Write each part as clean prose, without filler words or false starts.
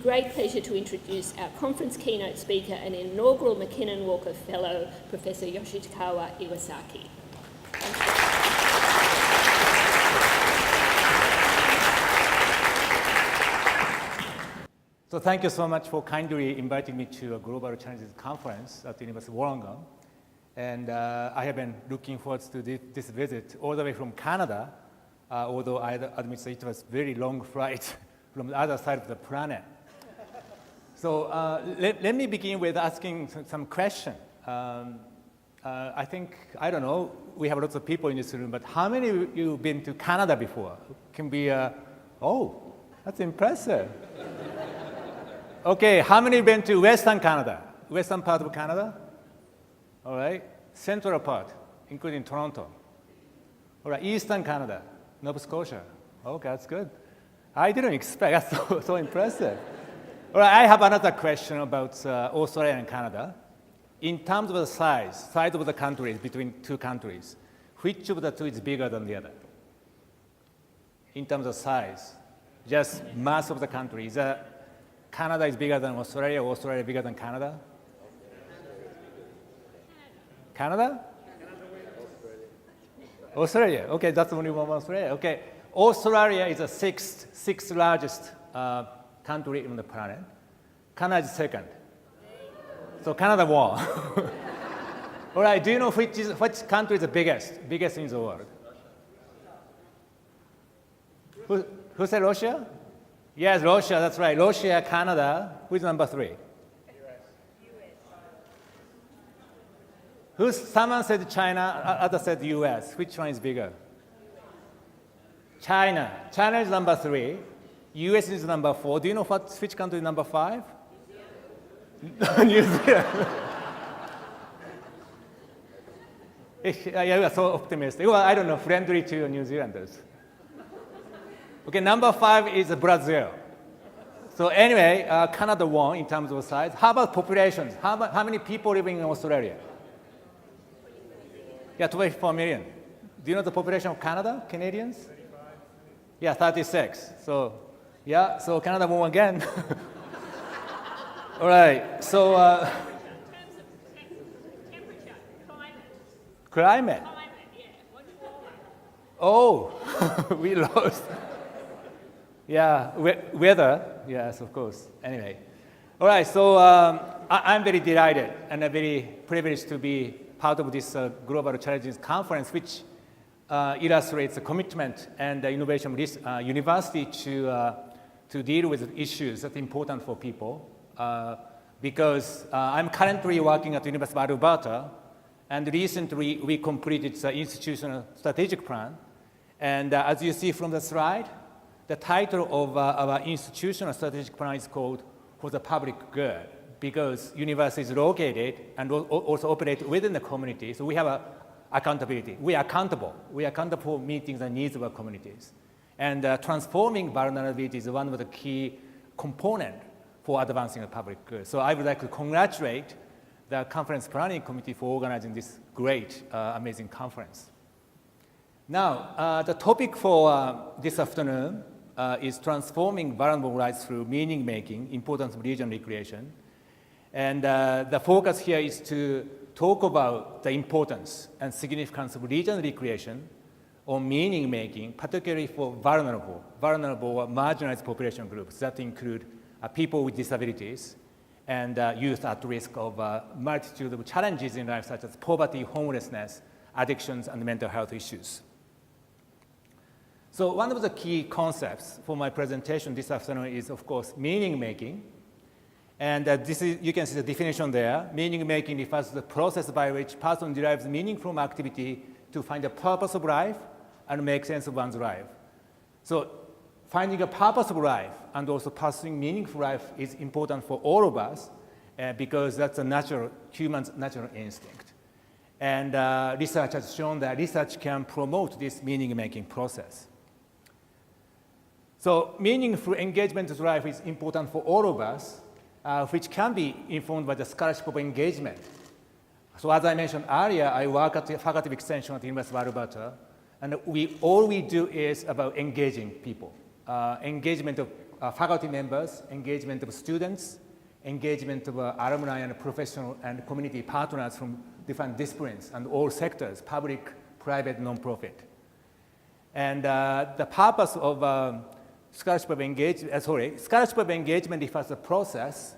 great pleasure to introduce our conference keynote speaker and inaugural McKinnon Walker Fellow, Professor Yoshitaka Iwasaki. So thank you so much for kindly inviting me to a Global Challenges conference at the University of Wollongong. And I have been looking forward to this visit all the way from Canada, although I admit it was a very long flight from the other side of the planet. So let me begin with asking some question. I think, I don't know, we have lots of people in this room, but how many of you have been to Canada before? Can be, oh, that's impressive. Okay, how many have been to Western Canada? Western part of Canada? All right, central part, including Toronto. All right, Eastern Canada, Nova Scotia. Okay, that's good. I didn't expect, that's so impressive. All right, I have another question about Australia and Canada. In terms of the size of the countries between two countries, which of the two is bigger than the other? In terms of size, just mass of the country. Is that Canada is bigger than Australia, or Australia bigger than Canada? Canada? Australia. Okay, that's only one Australia. Okay, Australia is the sixth largest country on the planet. Canada is second. So Canada won. All right, do you know which country is the biggest in the world? Who said Russia? Yes, Russia, that's right. Russia, Canada. Who's number 3? Someone said China, others said US. Which one is bigger? China. China is number 3. US is number 4. Do you know which country is number 5? New Zealand. You are so optimistic. Well, I don't know, friendly to New Zealanders. Okay, number 5 is Brazil. So anyway, Canada won in terms of size. How about populations? How many people living in Australia? Yeah, 24 million. Do you know the population of Canada, Canadians? 35. Yeah, 36. So, yeah, so Canada won again. All right, so... In terms of temperature, Climate? yeah. What's warmer? Oh, we lost. Yeah, weather, yes, of course. Anyway, all right, so I'm very delighted and very privileged to be part of this Global Challenges Conference, which illustrates the commitment and the innovation of this university to deal with issues that are important for people. Because I'm currently working at the University of Alberta, and recently we completed the institutional strategic plan. And as you see from the slide, the title of our institutional strategic plan is called For the Public Good, because university is located and also operate within the community. So we have accountability. We are accountable. We are accountable for meeting the needs of our communities. And transforming vulnerability is one of the key components for advancing the public good. So I would like to congratulate the conference planning committee for organizing this great, amazing conference. Now, the topic for this afternoon is transforming vulnerable lives through meaning making, importance of regional recreation. And the focus here is to talk about the importance and significance of regional recreation on meaning making, particularly for vulnerable or marginalized population groups that include people with disabilities and youth at risk of a multitude of challenges in life, such as poverty, homelessness, addictions, and mental health issues. So one of the key concepts for my presentation this afternoon is, of course, meaning making. And you can see the definition there. Meaning making refers to the process by which person derives meaning from activity to find the purpose of life and make sense of one's life. So finding a purpose of life and also pursuing meaningful life is important for all of us because that's a human's natural instinct. And research has shown that research can promote this meaning-making process. So meaningful engagement with life is important for all of us, which can be informed by the scholarship of engagement. So as I mentioned earlier, I work at the Faculty of Extension at the University of Alberta, and all we do is about engaging people. Engagement of faculty members, engagement of students, engagement of alumni and professional and community partners from different disciplines and all sectors, public, private, non-profit. And the purpose of scholarship of engagement refers to the process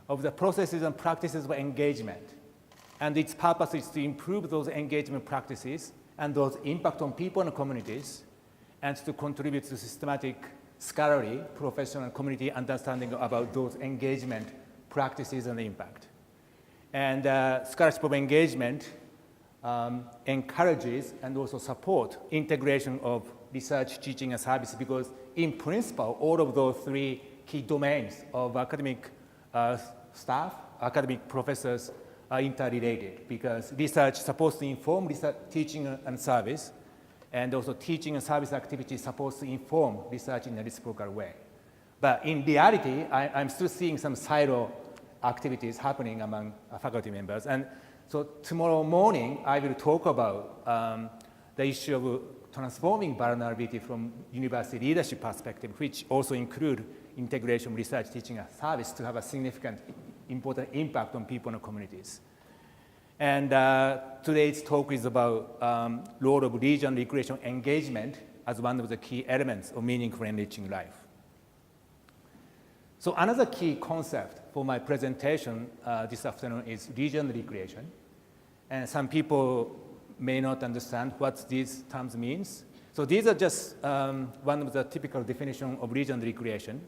of the processes and practices of engagement. And its purpose is to improve those engagement practices and those impact on people and communities, and to contribute to systematic scholarly, professional, and community understanding about those engagement practices and impact. And scholarship of engagement encourages and also support integration of research, teaching, and service, because in principle, all of those three key domains of academic staff, academic professors are interrelated, because research is supposed to inform research, teaching and service, and also teaching and service activity is supposed to inform research in a reciprocal way. But in reality, I'm still seeing some silo activities happening among faculty members. And so tomorrow morning, I will talk about the issue of transforming vulnerability from university leadership perspective, which also include integration of research, teaching, and service to have a significant, important impact on people and communities. And today's talk is about role of region recreation engagement as one of the key elements of meaningful enriching life. So another key concept for my presentation this afternoon is region recreation. And some people may not understand what these terms means. So these are just one of the typical definition of region recreation.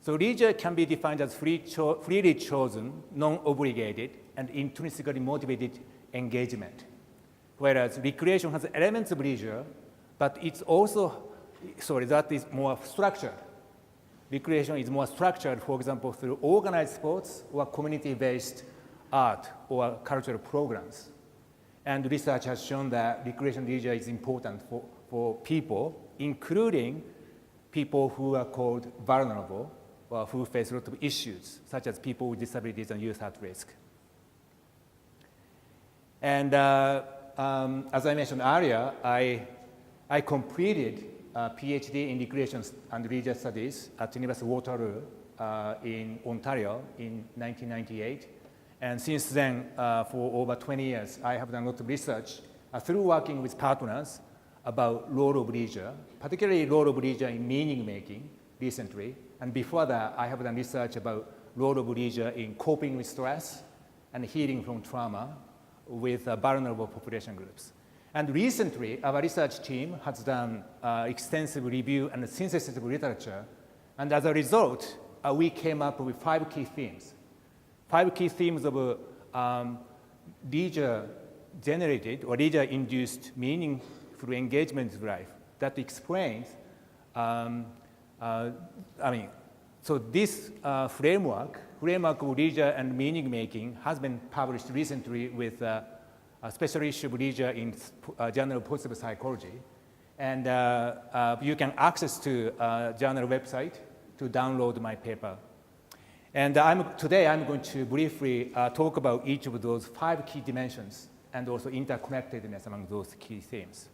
So leisure can be defined as freely chosen, non-obligated, and intrinsically motivated engagement. Whereas recreation has elements of leisure, but it's also, that is more structured. Recreation is more structured, for example, through organized sports or community-based art or cultural programs. And research has shown that recreation leisure is important for people, including people who are called vulnerable or who face a lot of issues, such as people with disabilities and youth at risk. And as I mentioned earlier, I completed a PhD in recreation and leisure studies at University of Waterloo in Ontario in 1998. And since then, for over 20 years, I have done a lot of research through working with partners about role of leisure, particularly role of leisure in meaning making recently. And before that, I have done research about role of leisure in coping with stress and healing from trauma with vulnerable population groups. And recently, our research team has done extensive review and synthesis of literature. And as a result, we came up with 5 key themes. 5 key themes of leisure-generated or leisure-induced meaningful engagement with life that explains, so this framework of leisure and meaning making has been published recently with a special issue of leisure in Journal of Positive Psychology. And you can access to journal website to download my paper. And today I'm going to briefly talk about each of those 5 key dimensions and also interconnectedness among those key themes.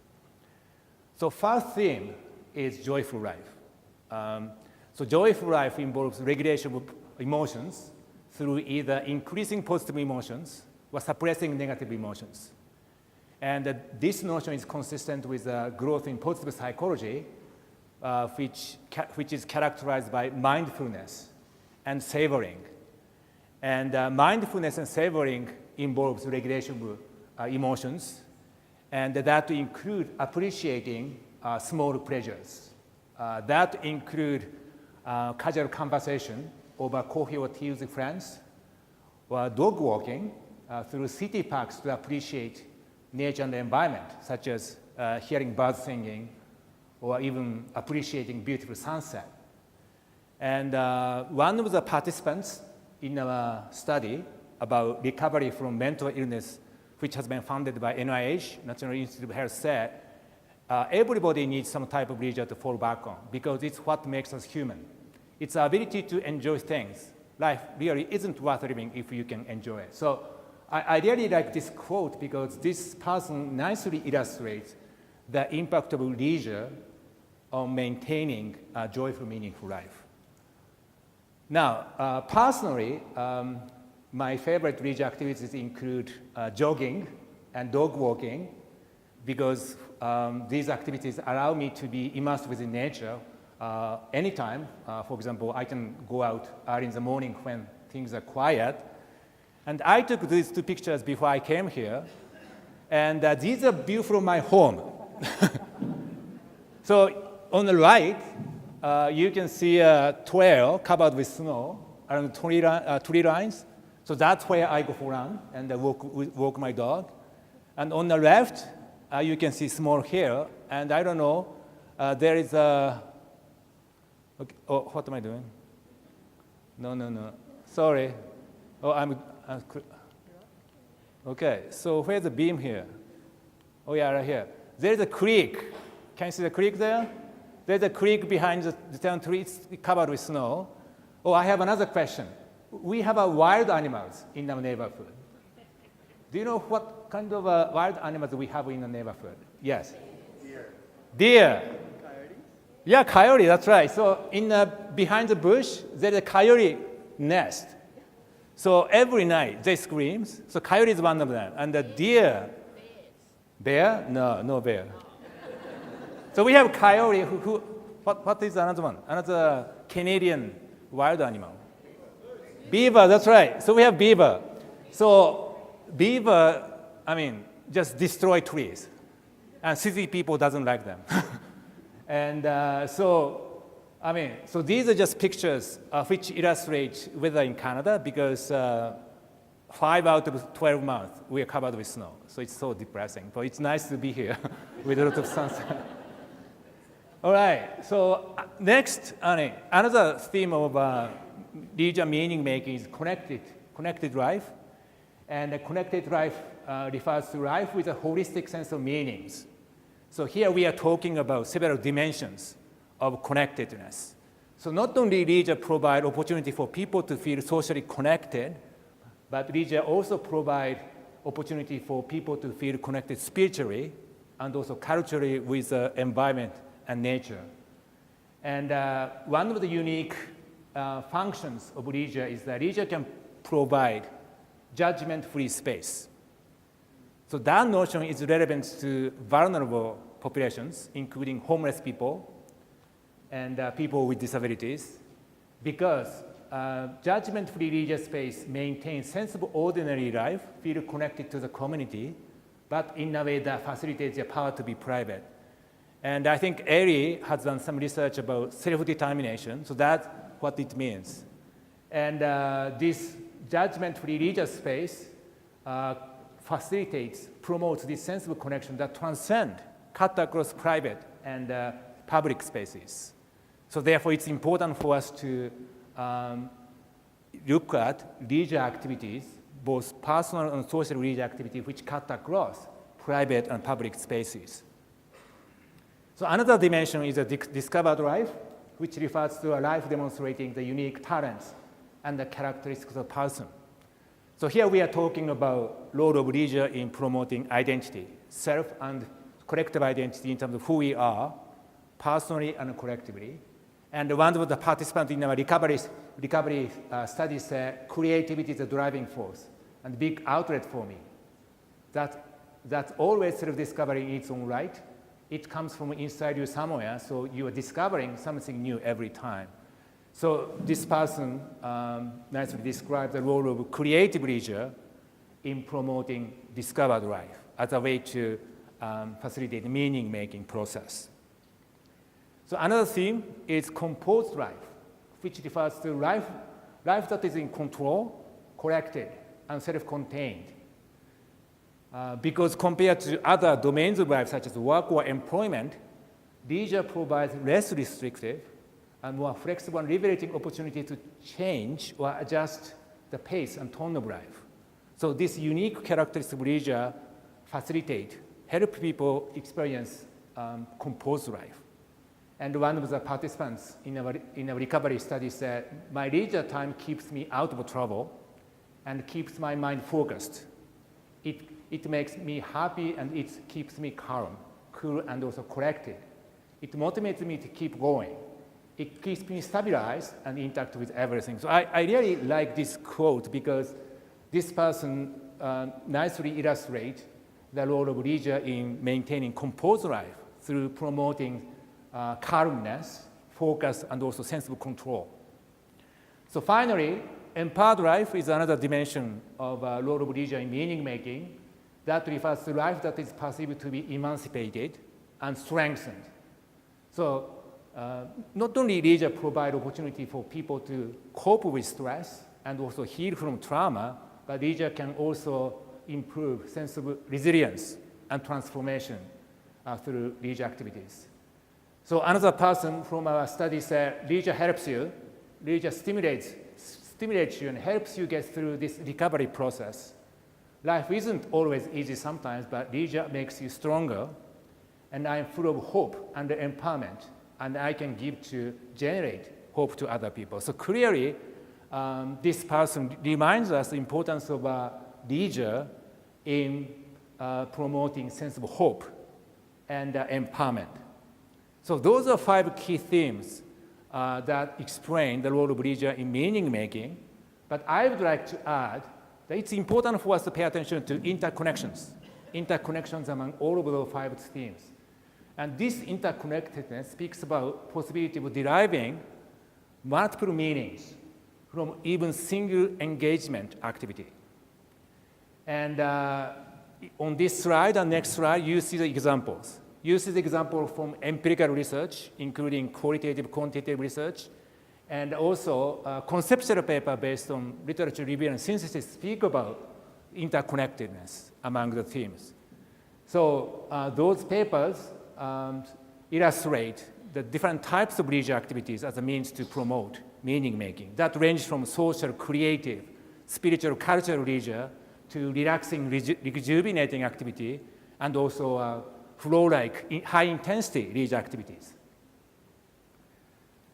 So first theme is joyful life. So joyful life involves regulation of emotions through either increasing positive emotions or suppressing negative emotions. And this notion is consistent with growth in positive psychology, which is characterized by mindfulness and savoring. And mindfulness and savoring involves regulation of emotions, and that include appreciating small pleasures. That include casual conversation over coffee or tea with friends, or dog walking through city parks to appreciate nature and the environment, such as hearing birds singing, or even appreciating beautiful sunset. And one of the participants in our study about recovery from mental illness, which has been funded by NIH, National Institute of Health, said, everybody needs some type of leisure to fall back on because it's what makes us human. It's our ability to enjoy things. Life really isn't worth living if you can enjoy it. So I really like this quote because this person nicely illustrates the impact of leisure on maintaining a joyful, meaningful life. Now, personally, my favorite leisure activities include jogging and dog walking because these activities allow me to be immersed within nature anytime. For example, I can go out early in the morning when things are quiet. And I took these two pictures before I came here. And these are views from my home. So on the right, you can see a trail covered with snow around tree lines. So that's where I go for run and walk my dog. And on the left, you can see small hill. And I don't know, there is a... Okay. Oh, what am I doing? No. Sorry. Oh, okay, so where's the beam here? Oh, yeah, right here. There's a creek. Can you see the creek there? There's a creek behind the town tree. It's covered with snow. Oh, I have another question. We have wild animals in our neighborhood. Do you know what kind of wild animals we have in the neighborhood? Yes? Deer. Coyote? Yeah, coyote, that's right. So behind the bush, there's a coyote nest. So every night they scream. So coyote is one of them. And the deer. Bear? No bear. So we have coyote. What is another one? Another Canadian wild animal. Beaver, that's right. So we have beaver. So beaver, just destroy trees. And city people doesn't like them. And so these are just pictures which illustrate weather in Canada because 5 out of 12 months we are covered with snow. So it's so depressing. But it's nice to be here with a lot of sunshine. All right, so next, another theme of leisure meaning making is connected life. And a connected life refers to life with a holistic sense of meanings. So here we are talking about several dimensions of connectedness. So not only leisure provide opportunity for people to feel socially connected, but leisure also provide opportunity for people to feel connected spiritually and also culturally with the environment and nature. And one of the unique functions of leisure is that leisure can provide judgment-free space. So that notion is relevant to vulnerable populations, including homeless people and people with disabilities, because judgment-free leisure space maintains sensible ordinary life, feel connected to the community, but in a way that facilitates their power to be private. And I think Eri has done some research about self-determination, so that's what it means. And this judgment-free leisure space promotes this sensible connection that cut across private and public spaces. So therefore, it's important for us to look at leisure activities, both personal and social leisure activities, which cut across private and public spaces. So another dimension is a discovered life, which refers to a life demonstrating the unique talents and the characteristics of a person. So here we are talking about role of leisure in promoting identity, self and collective identity in terms of who we are, personally and collectively. And one of the participants in our recovery study said, creativity is a driving force and big outlet for me. That's always self-discovery in its own right. It comes from inside you somewhere, so you are discovering something new every time. So this person nicely described the role of creative leisure in promoting discovered life as a way to facilitate the meaning-making process. So another theme is composed life, which refers to life that is in control, collected, and self-contained. Because compared to other domains of life, such as work or employment, leisure provides less restrictive and more flexible and liberating opportunity to change or adjust the pace and tone of life. So this unique characteristic of leisure help people experience composed life. And one of the participants in our recovery study said, my leisure time keeps me out of trouble and keeps my mind focused. It makes me happy and it keeps me calm, cool, and also collected. It motivates me to keep going. it keeps me stabilized and intact with everything. So I really like this quote because this person nicely illustrates the role of leisure in maintaining composed life through promoting calmness, focus, and also sense of control. So finally, empowered life is another dimension of role of leisure in meaning making that refers to life that is perceived to be emancipated and strengthened. So not only leisure provides opportunity for people to cope with stress and also heal from trauma, but leisure can also improve sense of resilience and transformation through leisure activities. So another person from our study said, leisure helps you, leisure stimulates you and helps you get through this recovery process. Life isn't always easy sometimes, but leisure makes you stronger, and I'm full of hope and empowerment, and I can give to generate hope to other people. So clearly, this person reminds us the importance of leisure in promoting sense of hope and empowerment. So those are 5 key themes that explain the role of leisure in meaning making. But I would like to add that it's important for us to pay attention to interconnections among all of those 5 themes. And this interconnectedness speaks about possibility of deriving multiple meanings from even single engagement activity. And on this slide and next slide, you see the examples. You see the example from empirical research, including qualitative, quantitative research, and also conceptual paper based on literature review and synthesis speak about interconnectedness among the themes. So those papers illustrate the different types of leisure activities as a means to promote meaning making. That range from social, creative, spiritual, cultural leisure to relaxing, rejuvenating activity, and also flow-like, high-intensity leisure activities.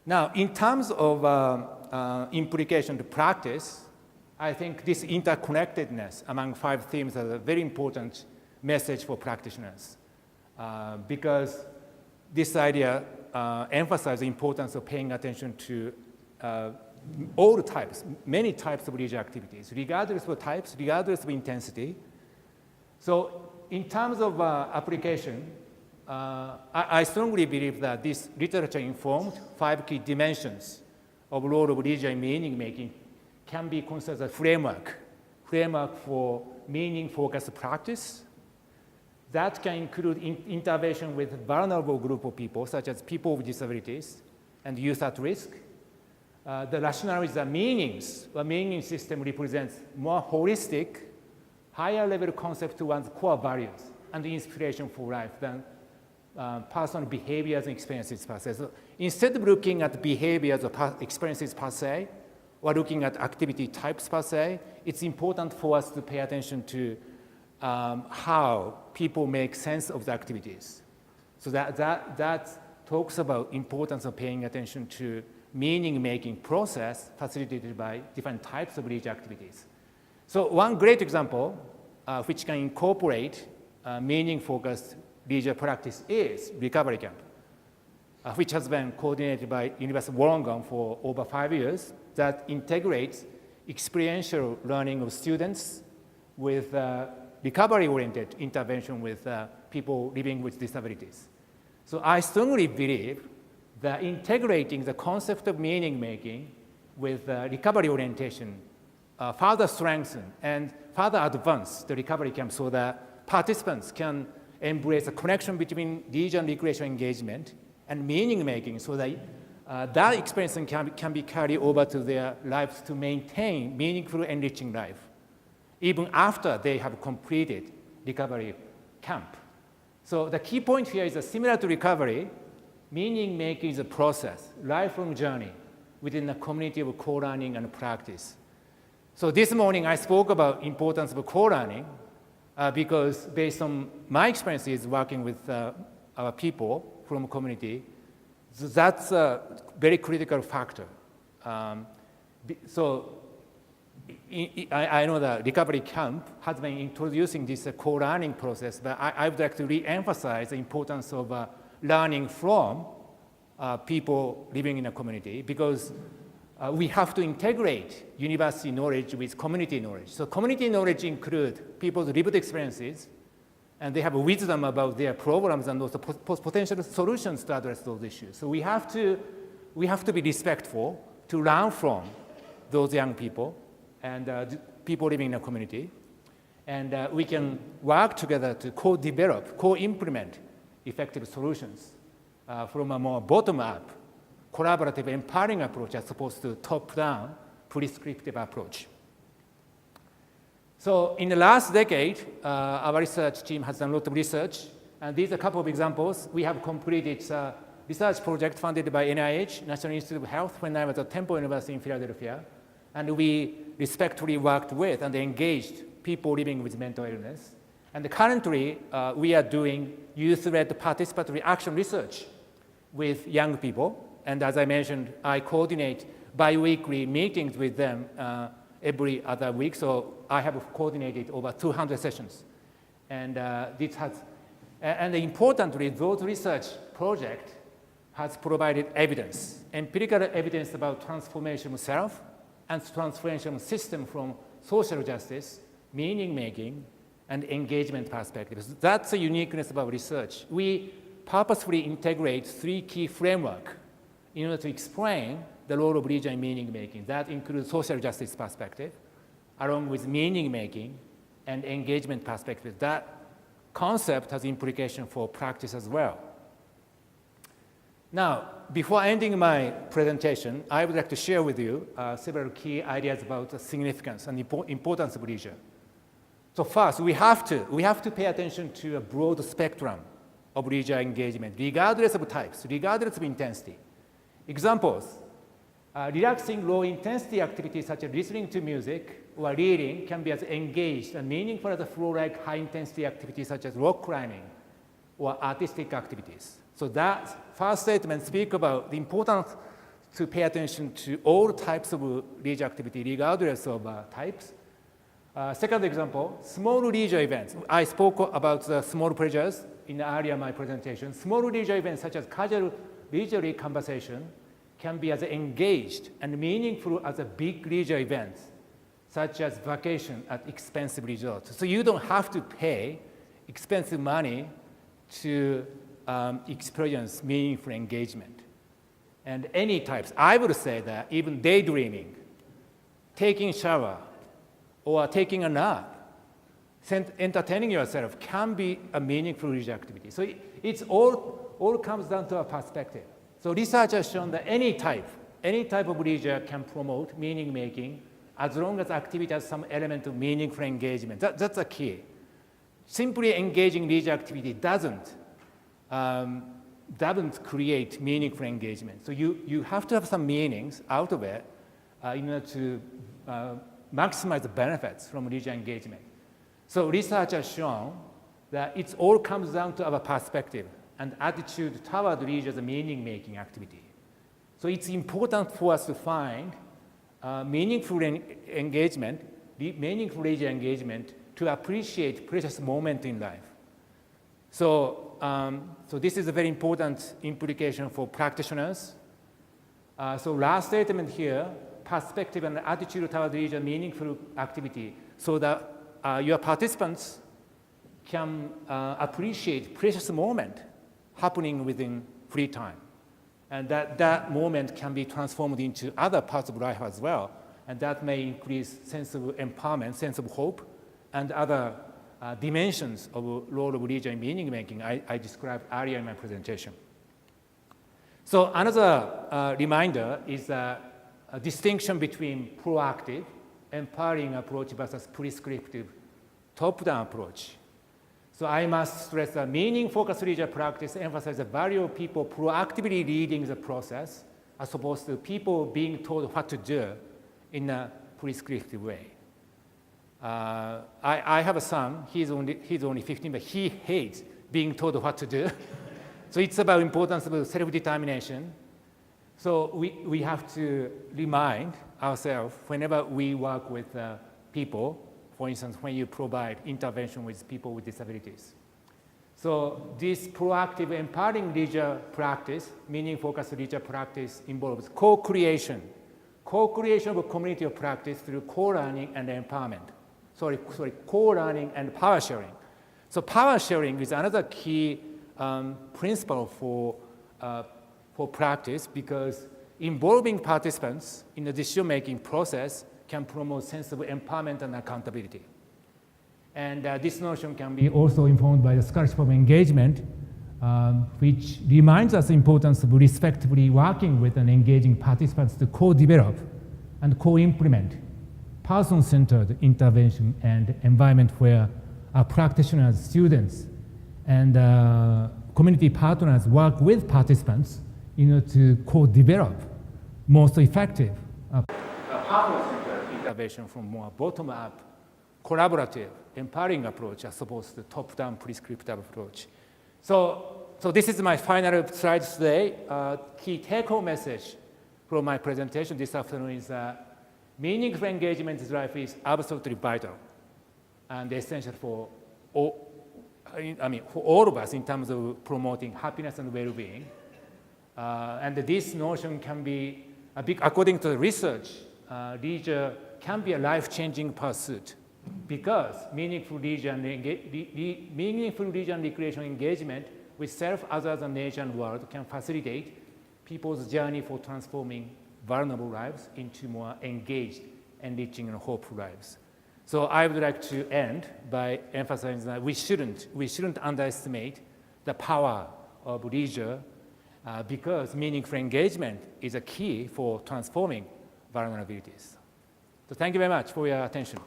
Now, in terms of implication to practice, I think this interconnectedness among 5 themes is a very important message for practitioners because this idea emphasizes the importance of paying attention to all types, many types of leisure activities, regardless of types, regardless of intensity. So in terms of application, I strongly believe that this literature-informed 5 key dimensions of role of leisure in meaning-making can be considered as a framework for meaning-focused practice that can include intervention with vulnerable group of people, such as people with disabilities and youth at risk. The rationale is that a meaning system represents more holistic, higher-level concept to one's core values and inspiration for life than personal behaviors and experiences per se. So instead of looking at behaviors or experiences per se, or looking at activity types per se, it's important for us to pay attention to how people make sense of the activities. So that talks about importance of paying attention to meaning-making process facilitated by different types of leisure activities. So one great example which can incorporate meaning-focused leisure practice is recovery camp, which has been coordinated by University of Wollongong for over 5 years, that integrates experiential learning of students with recovery-oriented intervention with people living with disabilities. So I strongly believe that integrating the concept of meaning-making with recovery orientation further strengthen and further advance the recovery camp so that participants can embrace a connection between leisure and recreation engagement and meaning-making so that that experience can be carried over to their lives to maintain meaningful, enriching life, even after they have completed recovery camp. So the key point here is that similar to recovery, meaning-making is a process, lifelong journey within the community of co-learning and practice. So this morning I spoke about importance of co-learning because based on my experiences working with our people from community, that's a very critical factor. So I know that recovery camp has been introducing this co-learning process, but I would like to re-emphasize the importance of learning from people living in a community because we have to integrate university knowledge with community knowledge. So community knowledge includes people's lived experiences, and they have wisdom about their programs and also potential solutions to address those issues. So we have to be respectful to learn from those young people and people living in a community. And we can work together to co-develop, co-implement effective solutions from a more bottom-up, collaborative, empowering approach as opposed to top-down, prescriptive approach. So in the last decade, our research team has done a lot of research, and these are a couple of examples. We have completed a research project funded by NIH, National Institute of Health, when I was at Temple University in Philadelphia, and we respectfully worked with and engaged people living with mental illness. And currently, we are doing youth-led participatory action research with young people. And as I mentioned, I coordinate bi-weekly meetings with them every other week. So I have coordinated over 200 sessions. And importantly, those research projects has provided evidence, empirical evidence about transformation of self and transformation of system from social justice, meaning-making, and engagement perspectives. That's the uniqueness about research. We purposefully integrate three key frameworks in order to explain the role of religion in meaning-making. That includes social justice perspective, along with meaning-making and engagement perspective. That concept has implication for practice as well. Now, before ending my presentation, I would like to share with you several key ideas about the significance and importance of religion. So first, we have to pay attention to a broad spectrum of religious engagement, regardless of types, regardless of intensity. Examples, relaxing low-intensity activities such as listening to music or reading can be as engaged and meaningful as flow-like high-intensity activities such as rock climbing or artistic activities. So that first statement speaks about the importance to pay attention to all types of religious activity, regardless of types. Second example, small religious events. I spoke about the small pleasures in earlier my presentation. Small religious events such as casual leisurely conversation can be as engaged and meaningful as a big religious events, such as vacation at expensive resorts. So you don't have to pay expensive money to experience meaningful engagement. And any types, I would say that even daydreaming, taking a shower, or taking a nap, entertaining yourself can be a meaningful religious activity. So it's all comes down to a perspective. So research has shown that any type of religion can promote meaning-making as long as activity has some element of meaningful engagement. That's the key. Simply engaging religious activity doesn't create meaningful engagement. So you have to have some meanings out of it in order to maximize the benefits from religious engagement. So research has shown that it all comes down to our perspective and attitude toward religion as a meaning-making activity. So it's important for us to find meaningful engagement, meaningful religious engagement to appreciate precious moment in life. So this is a very important implication for practitioners. So last statement here, perspective and attitude toward religion, meaningful activity, so that your participants can appreciate precious moment happening within free time. And that moment can be transformed into other parts of life as well. And that may increase sense of empowerment, sense of hope, and other dimensions of role of religion in meaning making I described earlier in my presentation. So another reminder is a distinction between proactive, empowering approach versus prescriptive, top-down approach. So I must stress that meaning-focused religious practice emphasizes the value of people proactively leading the process as opposed to people being told what to do in a prescriptive way. I have a son, he's only 15, but he hates being told what to do. So it's about importance of self-determination. So we have to remind ourselves whenever we work with people, for instance, when you provide intervention with people with disabilities. So this proactive empowering leisure practice, meaning-focused leisure practice involves co-creation of a community of practice through co-learning and empowerment. Co-learning and power sharing. So power sharing is another key principle for practice, because involving participants in the decision-making process can promote sense of empowerment and accountability. And this notion can be also informed by the scholarship of engagement, which reminds us the importance of respectively working with and engaging participants to co-develop and co-implement person-centered intervention and environment where practitioners, students, and community partners work with participants in order to co-develop most effective person-centered intervention from more bottom-up, collaborative, empowering approach as opposed to top-down prescriptive approach. So this is my final slide today. Key take-home message from my presentation this afternoon is meaningful engagement in life is absolutely vital and essential for all of us in terms of promoting happiness and well-being. And this notion can be, according to the research, leisure can be a life-changing pursuit, because meaningful leisure and recreation engagement with self, others, and nature and world can facilitate people's journey for transforming vulnerable lives into more engaged, enriching, and hopeful lives. So I would like to end by emphasizing that we shouldn't underestimate the power of leisure, because meaningful engagement is a key for transforming vulnerabilities. So thank you very much for your attention.